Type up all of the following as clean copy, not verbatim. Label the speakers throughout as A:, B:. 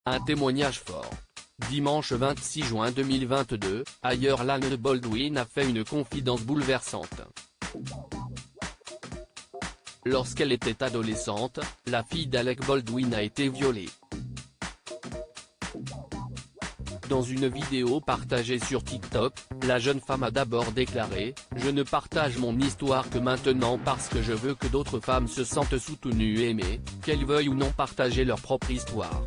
A: Un témoignage fort. Dimanche 26 juin 2022, Ireland Baldwin a fait une confidence bouleversante. Lorsqu'elle était adolescente, la fille d'Alec Baldwin a été violée. Dans une vidéo partagée sur TikTok, la jeune femme a d'abord déclaré « Je ne partage mon histoire que maintenant parce que je veux que d'autres femmes se sentent soutenues et aimées, qu'elles veuillent ou non partager leur propre histoire.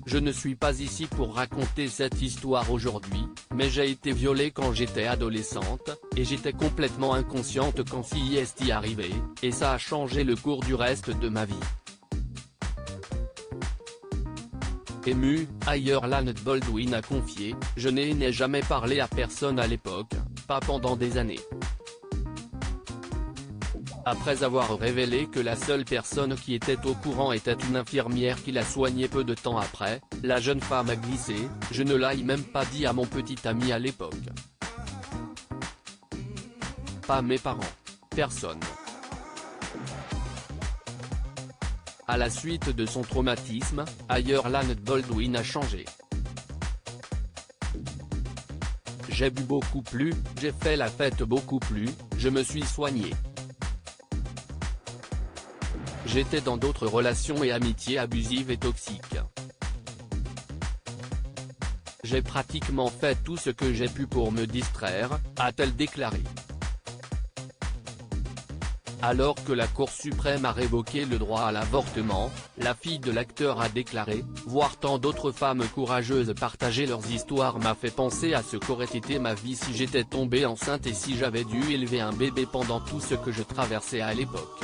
A: Je ne suis pas ici pour raconter cette histoire aujourd'hui, mais j'ai été violée quand j'étais adolescente, et j'étais complètement inconsciente quand CIST arrivait, et ça a changé le cours du reste de ma vie. » Émue, Ireland Baldwin a confié « Je n'ai jamais parlé à personne à l'époque, pas pendant des années. » Après avoir révélé que la seule personne qui était au courant était une infirmière qui l'a soignée peu de temps après, la jeune femme a glissé « Je ne l'ai même pas dit à mon petit ami à l'époque. Pas mes parents. Personne. » À la suite de son traumatisme, Ireland Baldwin a changé. « J'ai bu beaucoup plus, j'ai fait la fête beaucoup plus, je me suis soignée. J'étais dans d'autres relations et amitiés abusives et toxiques. J'ai pratiquement fait tout ce que j'ai pu pour me distraire », a-t-elle déclaré. Alors que la Cour suprême a révoqué le droit à l'avortement, la fille de l'acteur a déclaré « Voir tant d'autres femmes courageuses partager leurs histoires m'a fait penser à ce qu'aurait été ma vie si j'étais tombée enceinte et si j'avais dû élever un bébé pendant tout ce que je traversais à l'époque.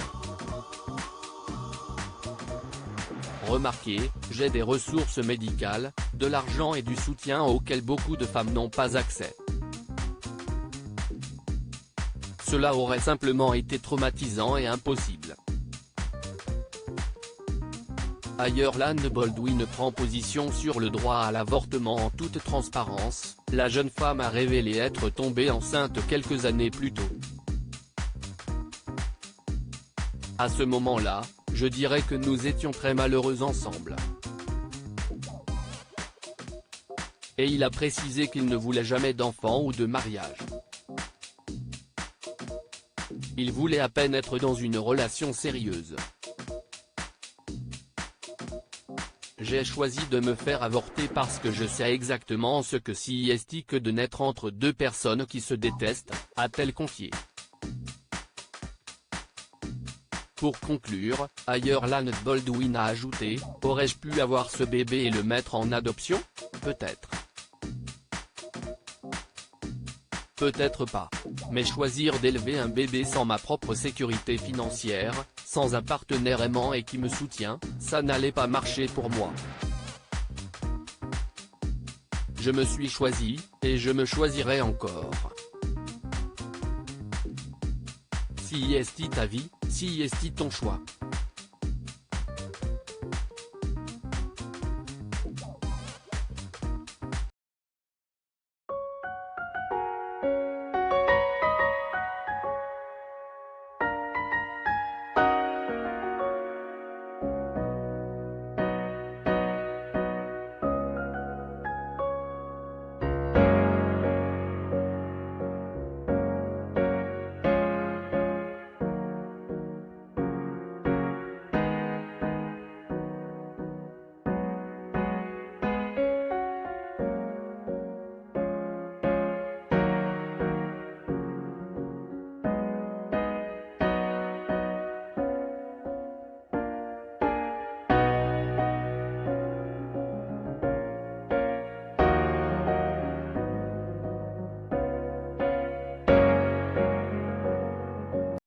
A: Remarquez, j'ai des ressources médicales, de l'argent et du soutien auxquels beaucoup de femmes n'ont pas accès. Cela aurait simplement été traumatisant et impossible. » Ireland Baldwin prend position sur le droit à l'avortement en toute transparence, la jeune femme a révélé être tombée enceinte quelques années plus tôt. À ce moment-là, je dirais que nous étions très malheureux ensemble. Et il a précisé qu'il ne voulait jamais d'enfant ou de mariage. Il voulait à peine être dans une relation sérieuse. J'ai choisi de me faire avorter parce que je sais exactement ce que CIST que de naître entre deux personnes qui se détestent, a-t-elle confié. Pour conclure, Ireland Baldwin a ajouté « Aurais-je pu avoir ce bébé et le mettre en adoption ? Peut-être. Peut-être pas. Mais choisir d'élever un bébé sans ma propre sécurité financière, sans un partenaire aimant et qui me soutient, ça n'allait pas marcher pour moi. Je me suis choisi, et je me choisirai encore. CIST ta vie, CIST ton choix. »